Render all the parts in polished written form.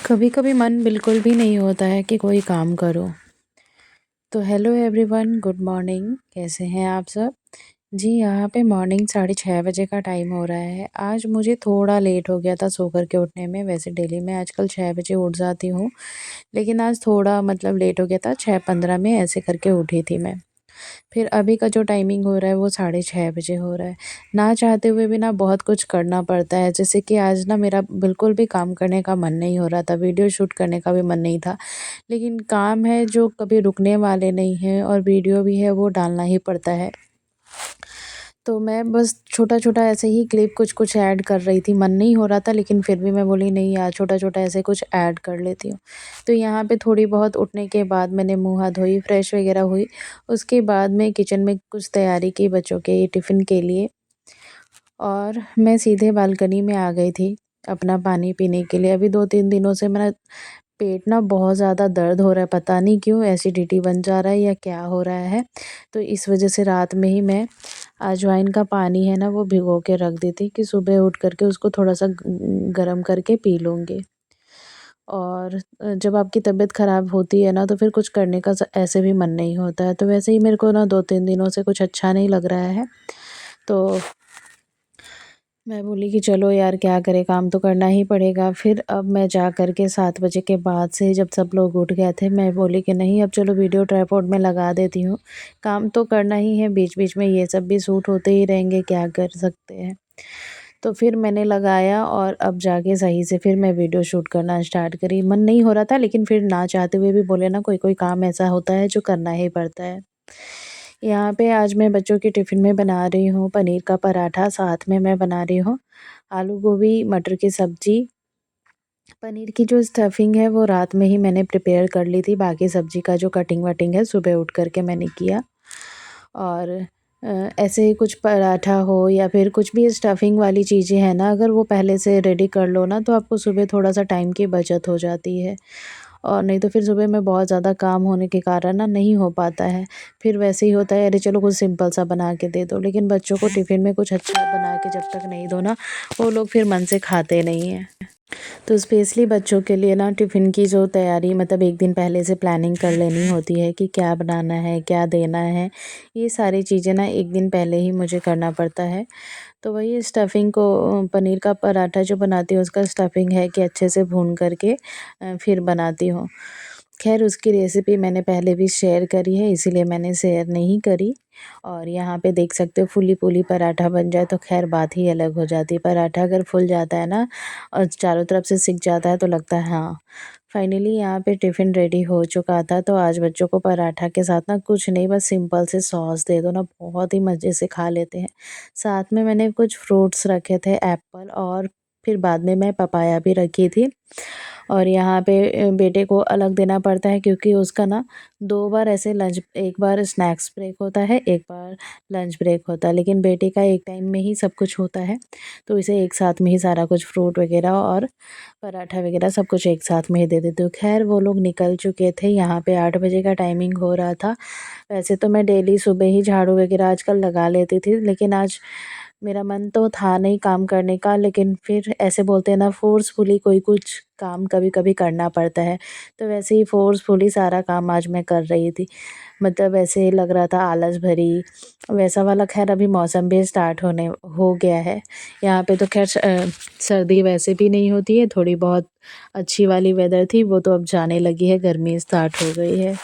कभी कभी मन बिल्कुल भी नहीं होता है कि कोई काम करो। तो हेलो एवरीवन, गुड मॉर्निंग। कैसे हैं आप सब? जी, यहाँ पे मॉर्निंग 6:30 बजे का टाइम हो रहा है। आज मुझे थोड़ा लेट हो गया था सो कर के उठने में। वैसे डेली मैं आजकल 6 बजे उठ जाती हूँ, लेकिन आज थोड़ा मतलब लेट हो गया था। 6:15 में ऐसे करके उठी थी मैं। फिर अभी का जो टाइमिंग हो रहा है वो 6:30 बजे हो रहा है। ना चाहते हुए भी ना बहुत कुछ करना पड़ता है। जैसे कि आज ना मेरा बिल्कुल भी काम करने का मन नहीं हो रहा था, वीडियो शूट करने का भी मन नहीं था। लेकिन काम है जो कभी रुकने वाले नहीं हैं और वीडियो भी है वो डालना ही पड़ता है। तो मैं बस छोटा-छोटा ऐसे ही क्लिप कुछ-कुछ ऐड कर रही थी। मन नहीं हो रहा था, लेकिन फिर भी मैं बोली नहीं यार, छोटा-छोटा ऐसे कुछ ऐड कर लेती हूँ। तो यहाँ पे थोड़ी बहुत उठने के बाद मैंने मुँह हाथ धोई, फ्रेश वगैरह हुई। उसके बाद मैं किचन में कुछ तैयारी की बच्चों के टिफ़िन के लिए, और मैं सीधे बालकनी में आ गई थी अपना पानी पीने के लिए। अभी 2-3 दिनों से मेरा पेट ना बहुत ज़्यादा दर्द हो रहा है, पता नहीं क्यों, एसिडिटी बन जा रहा है या क्या हो रहा है। तो इस वज़ह से रात में ही मैं अजवाइन का पानी है ना वो भिगो के रख दी थी कि सुबह उठ कर के उसको थोड़ा-सा गरम करके पी लूँगी। और जब आपकी तबीयत ख़राब होती है ना तो फिर कुछ करने का ऐसे भी मन नहीं होता है। तो वैसे ही मेरे को ना 2-3 दिनों से कुछ अच्छा नहीं लग रहा है। तो मैं बोली कि चलो यार क्या करें, काम तो करना ही पड़ेगा। फिर अब मैं जा कर के 7 बजे के बाद से जब सब लोग उठ गए थे, मैं बोली कि नहीं अब चलो वीडियो ट्राइपॉड में लगा देती हूँ। काम तो करना ही है, बीच-बीच में ये सब भी शूट होते ही रहेंगे, क्या कर सकते हैं। तो फिर मैंने लगाया और अब जाके सही से फिर मैं वीडियो शूट करना स्टार्ट करी। मन नहीं हो रहा था, लेकिन फिर ना चाहते हुए भी बोले ना, कोई-कोई काम ऐसा होता है जो करना ही पड़ता है। यहाँ पे आज मैं बच्चों के टिफ़िन में बना रही हूँ पनीर का पराठा, साथ में मैं बना रही हूँ आलू गोभी मटर की सब्ज़ी। पनीर की जो स्टफ़िंग है वो रात में ही मैंने प्रिपेयर कर ली थी, बाकी सब्ज़ी का जो कटिंग-वटिंग है सुबह उठ कर के मैंने किया। और ऐसे ही कुछ पराठा हो या फिर कुछ भी स्टफ़िंग वाली चीज़ें हैं ना, अगर वो पहले से रेडी कर लो ना तो आपको सुबह थोड़ा-सा टाइम की बचत हो जाती है। और नहीं तो फिर सुबह में बहुत ज़्यादा काम होने के कारण ना नहीं हो पाता है। फिर वैसे ही होता है, अरे चलो कुछ सिंपल सा बना के दे दो, लेकिन बच्चों को टिफ़िन में कुछ अच्छा बना के जब तक नहीं दो ना, वो लोग फिर मन से खाते नहीं हैं। तो स्पेशली बच्चों के लिए ना टिफ़िन की जो तैयारी मतलब एक दिन पहले से प्लानिंग कर लेनी होती है कि क्या बनाना है, क्या देना है। ये सारी चीज़ें ना एक दिन पहले ही मुझे करना पड़ता है। तो वही स्टफ़िंग को पनीर का पराठा जो बनाती हूँ उसका स्टफ़िंग है कि अच्छे से भून करके फिर बनाती हूँ। ख़ैर उसकी रेसिपी मैंने पहले भी शेयर करी है, इसीलिए मैंने शेयर नहीं करी। और यहाँ पे देख सकते हो फूली-फूली पराठा बन जाए तो ख़ैर बात ही अलग हो जाती है। पराठा अगर फूल जाता है ना और चारों तरफ से सिक जाता है तो लगता है हाँ, फाइनली यहाँ पे टिफ़िन रेडी हो चुका था। तो आज बच्चों को पराठा के साथ ना कुछ नहीं, बस सिंपल से सॉस दे दो ना, बहुत ही मज़े से खा लेते हैं। साथ में मैंने कुछ फ्रूट्स रखे थे, एप्पल, और फिर बाद में मैं पपाया भी रखी थी। और यहाँ पे बेटे को अलग देना पड़ता है क्योंकि उसका ना 2 बार ऐसे लंच, एक बार स्नैक्स ब्रेक होता है, एक बार लंच ब्रेक होता है, लेकिन बेटे का एक टाइम में ही सब कुछ होता है। तो इसे एक साथ में ही सारा कुछ फ्रूट वग़ैरह और पराठा वग़ैरह सब कुछ एक साथ में ही दे देती हूँ। ख़ैर वो लोग निकल चुके थे, यहाँ पे 8 बजे का टाइमिंग हो रहा था। वैसे तो मैं डेली सुबह ही झाड़ू वग़ैरह आजकल लगा लेती थी, लेकिन आज मेरा मन तो था नहीं काम करने का, लेकिन फिर ऐसे बोलते हैं ना, फ़ोर्सफुली कोई कुछ काम कभी-कभी करना पड़ता है। तो वैसे ही फ़ोर्सफुली सारा काम आज मैं कर रही थी। मतलब ऐसे लग रहा था आलस भरी, वैसा वाला। ख़ैर अभी मौसम भी स्टार्ट होने हो गया है। यहाँ पे तो ख़ैर सर्दी वैसे भी नहीं होती है, थोड़ी बहुत अच्छी वाली वेदर थी, वो तो अब जाने लगी है, गर्मी स्टार्ट हो गई है।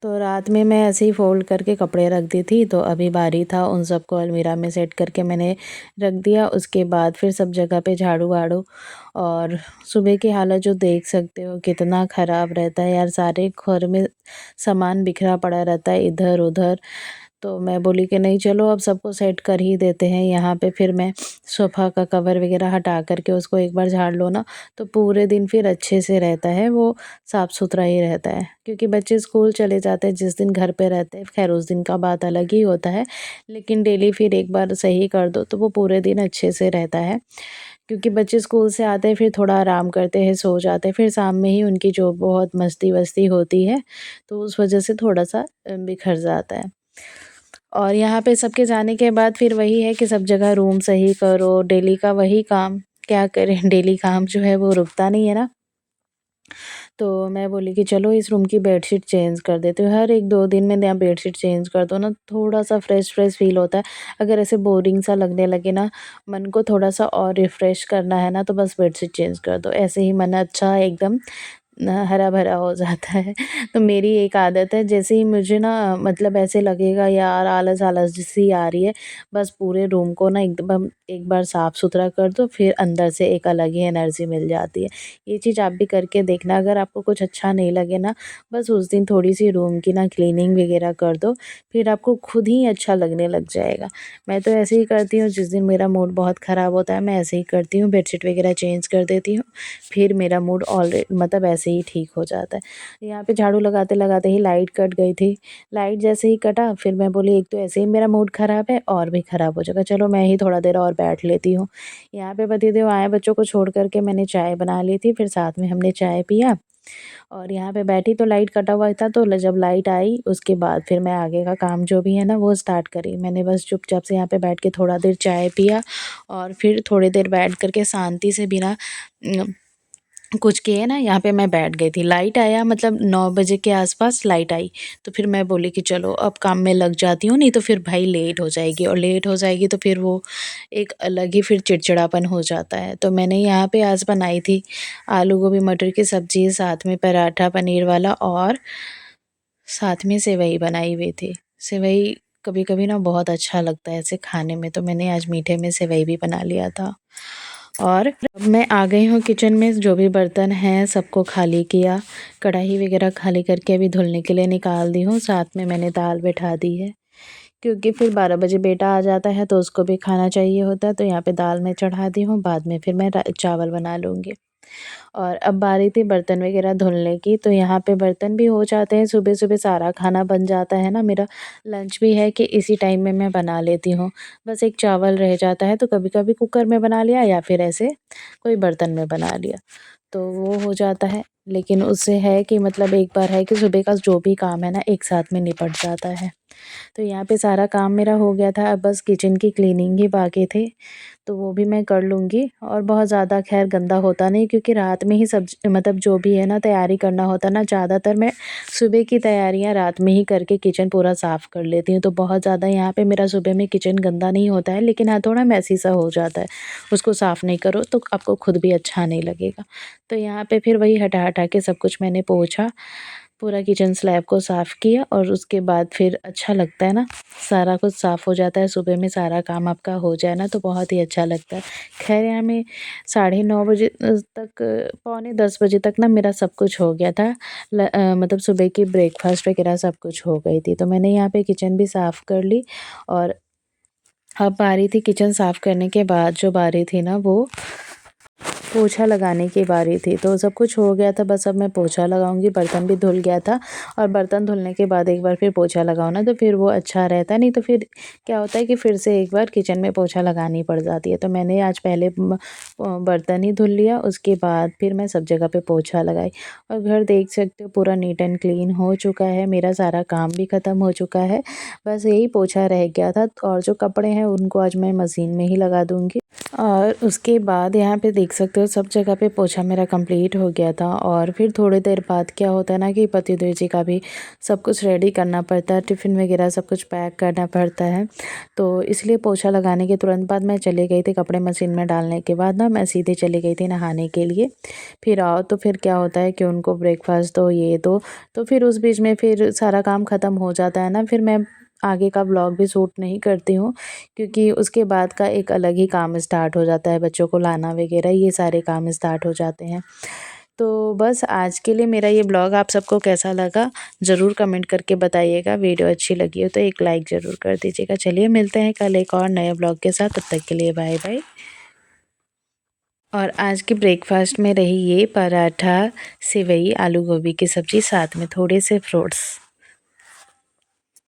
तो रात में मैं ऐसे ही फ़ोल्ड करके कपड़े रख दी थी, तो अभी बारी था उन सबको अलमीरा में सेट करके मैंने रख दिया। उसके बाद फिर सब जगह पे झाड़ू-वाड़ू, और सुबह की हालत जो देख सकते हो कितना ख़राब रहता है यार, सारे घर में सामान बिखरा पड़ा रहता है इधर-उधर। तो मैं बोली कि नहीं चलो अब सबको सेट कर ही देते हैं। यहाँ पे फिर मैं सोफ़ा का कवर वग़ैरह हटा कर के उसको एक बार झाड़ लो ना, तो पूरे दिन फिर अच्छे से रहता है, वो साफ़-सुथरा ही रहता है। क्योंकि बच्चे स्कूल चले जाते हैं, जिस दिन घर पे रहते हैं, ख़ैर उस दिन का बात अलग ही होता है, लेकिन डेली फिर एक बार सही कर दो तो वो पूरे दिन अच्छे से रहता है। क्योंकि बच्चे स्कूल से आते हैं, फिर थोड़ा आराम करते हैं, सो जाते हैं, फिर शाम में ही उनकी जो बहुत मस्ती-वस्ती होती है, तो उस वजह से थोड़ा-सा बिखर जाता है। और यहाँ पे सबके जाने के बाद फिर वही है कि सब जगह रूम सही करो, डेली का वही काम। क्या करें डेली काम जो है वो रुकता नहीं है ना। तो मैं बोली कि चलो इस रूम की बेडशीट चेंज कर देती हूँ। हर 1-2 दिन में नया बेडशीट चेंज कर दो ना, थोड़ा-सा फ्रेश फ़ील होता है। अगर ऐसे बोरिंग सा लगने लगे ना, मन को थोड़ा-सा और रिफ़्रेश करना है ना, तो बस बेडशीट चेंज कर दो। ऐसे ही मन अच्छा एकदम हरा-भरा हो जाता है। तो मेरी एक आदत है, जैसे ही मुझे ना मतलब ऐसे लगेगा यार आलस-आलस सी आ रही है, बस पूरे रूम को ना एकदम एक बार साफ़-सुथरा कर दो, फिर अंदर से एक अलग ही एनर्जी मिल जाती है। ये चीज़ आप भी करके देखना, अगर आपको कुछ अच्छा नहीं लगे ना, बस उस दिन थोड़ी-सी रूम की ना क्लीनिंग वगैरह कर दो, फिर आपको खुद ही अच्छा लगने लग जाएगा। मैं तो ऐसे ही करती हूँ, जिस दिन मेरा मूड बहुत ख़राब होता है, मैं ऐसे ही करती हूँ, बेडशीट वगैरह चेंज कर देती हूँ, फिर मेरा मूड मतलब ऐसे ही ठीक हो जाता है। यहाँ पे झाड़ू लगाते-लगाते ही लाइट कट गई थी। लाइट जैसे ही कटा, फिर मैं बोली एक तो ऐसे ही मेरा मूड ख़राब है और भी ख़राब हो जाएगा, चलो मैं ही थोड़ा देर और बैठ लेती हूँ। यहाँ पे पतिदेव आए, बच्चों को छोड़ कर के मैंने चाय बना ली थी, फिर साथ में हमने चाय पिया और यहाँ पे बैठी तो लाइट कटा हुआ था, तो ल जब लाइट आई उसके बाद फिर मैं आगे का काम जो भी है ना वो स्टार्ट करी। मैंने बस चुपचाप से यहाँ पे बैठ के थोड़ा देर चाय पिया और फिर थोड़ी देर बैठ कर के शांति से बिना कुछ किए ना यहाँ पे मैं बैठ गई थी। लाइट आया मतलब 9 बजे के आस-पास लाइट आई, तो फिर मैं बोली कि चलो अब काम में लग जाती हूँ, नहीं तो फिर भाई लेट हो जाएगी और लेट हो जाएगी तो फिर वो एक अलग ही फिर चिड़चिड़ापन हो जाता है। तो मैंने यहाँ पे आज बनाई थी आलू गोभी मटर की सब्ज़ी, साथ में पराठा पनीर वाला और साथ में सेवई बनाई हुई थी। सेवई कभी-कभी ना बहुत अच्छा लगता है ऐसे खाने में, तो मैंने आज मीठे में सेवई भी बना लिया था। और अब मैं आ गई हूँ किचन में, जो भी बर्तन हैं सबको खाली किया, कढ़ाई वगैरह खाली करके अभी धुलने के लिए निकाल दी हूँ। साथ में मैंने दाल बैठा दी है, क्योंकि फिर 12 बजे बेटा आ जाता है तो उसको भी खाना चाहिए होता है, तो यहाँ पे दाल मैं चढ़ा दी हूँ, बाद में फिर मैं चावल बना लूँगी। और अब बारी थी बर्तन वगैरह धुलने की, तो यहाँ पे बर्तन भी हो जाते हैं, सुबह-सुबह सारा खाना बन जाता है ना, मेरा लंच भी है कि इसी टाइम में मैं बना लेती हूँ। बस एक चावल रह जाता है तो कभी-कभी कुकर में बना लिया या फिर ऐसे कोई बर्तन में बना लिया, तो वो हो जाता है। लेकिन उससे है कि मतलब एक बार है कि सुबह का जो भी काम है ना एक साथ में निपट जाता है। तो यहाँ पे सारा काम मेरा हो गया था, अब बस किचन की क्लीनिंग ही बाकी थी, तो वो भी मैं कर लूँगी। और बहुत ज़्यादा ख़ैर गंदा होता नहीं, क्योंकि रात में ही मतलब जो भी है ना तैयारी करना होता है ना, ज़्यादातर मैं सुबह की तैयारियाँ रात में ही करके किचन पूरा साफ़ कर लेती हूँ। तो बहुत ज़्यादा यहाँ पे मेरा सुबह में किचन गंदा नहीं होता है, लेकिन हाँ, थोड़ा मेसी सा हो जाता है। उसको साफ़ नहीं करो तो आपको खुद भी अच्छा नहीं लगेगा। तो यहाँ पे फिर वही हटा-हटा के सब कुछ मैंने पोंछा, पूरा किचन स्लैब को साफ़ किया और उसके बाद फिर अच्छा लगता है ना, सारा कुछ साफ़ हो जाता है, सुबह में सारा काम आपका हो जाए ना तो बहुत ही अच्छा लगता है। ख़ैर यहाँ में 9:30 बजे तक, पौने 10 बजे तक ना मेरा सब कुछ हो गया था। मतलब सुबह की ब्रेकफ़ास्ट वग़ैरह सब कुछ हो गई थी। तो मैंने यहाँ पे किचन भी साफ़ कर ली और अब बारी थी किचन साफ़ करने के बाद, जो बारी थी ना वो पोछा लगाने की बारी थी। तो सब कुछ हो गया था, बस अब मैं पोछा लगाऊँगी। बर्तन भी धुल गया था और बर्तन धुलने के बाद एक बार फिर पोछा लगाओ ना तो फिर वो अच्छा रहता है, नहीं तो फिर क्या होता है कि फिर से एक बार किचन में पोछा लगानी पड़ जाती है। तो मैंने आज पहले बर्तन ही धुल लिया, उसके बाद फिर मैं सब जगह पे पोछा लगाई और घर देख सकते हो पूरा नीट एंड क्लीन हो चुका है। मेरा सारा काम भी ख़त्म हो चुका है, बस यही पोछा रह गया था और जो कपड़े हैं उनको आज मैं मशीन में ही लगा दूँगी। और उसके बाद यहाँ पे देख सकते हो सब जगह पे पोछा मेरा कंप्लीट हो गया था। और फिर थोड़ी देर बाद क्या होता है ना कि पतिदेव जी का भी सब कुछ रेडी करना पड़ता है, टिफ़िन वगैरह सब कुछ पैक करना पड़ता है। तो इसलिए पोछा लगाने के तुरंत बाद मैं चली गई थी, कपड़े मशीन में डालने के बाद ना मैं सीधे चली गई थी नहाने के लिए। फिर आओ तो फिर क्या होता है कि उनको ब्रेकफ़ास्ट दो, ये दो, तो फिर उस बीच में फिर सारा काम ख़त्म हो जाता है ना, फिर मैं आगे का व्लॉग भी शूट नहीं करती हूँ, क्योंकि उसके बाद का एक अलग ही काम स्टार्ट हो जाता है, बच्चों को लाना वगैरह ये सारे काम स्टार्ट हो जाते हैं। तो बस आज के लिए मेरा ये ब्लॉग आप सबको कैसा लगा ज़रूर कमेंट करके बताइएगा। वीडियो अच्छी लगी हो तो एक लाइक ज़रूर कर दीजिएगा। चलिए मिलते हैं कल एक और नए ब्लॉग के साथ, तब तक के लिए बाय बाय। और आज के ब्रेकफास्ट में रही ये पराठा, सेवई, आलू गोभी की सब्ज़ी, साथ में थोड़े से फ्रूट्स।